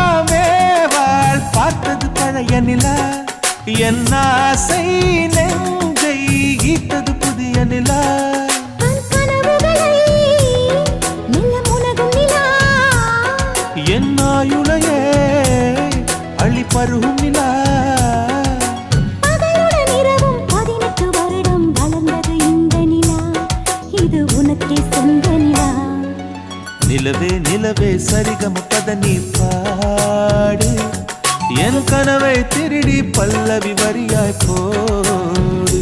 அடாதாமேவாள் பார்த்தது பழைய நிலா என் ஆசை நெஞ்சை ஈட்டது புதிய நிலா என் ஆயுளையே அள்ளி பருகும் நிலா நிலவே நிலவே சரிகமப்பத நீ பாடு என் கனவை திருடி பல்லவி வரியாய் போடு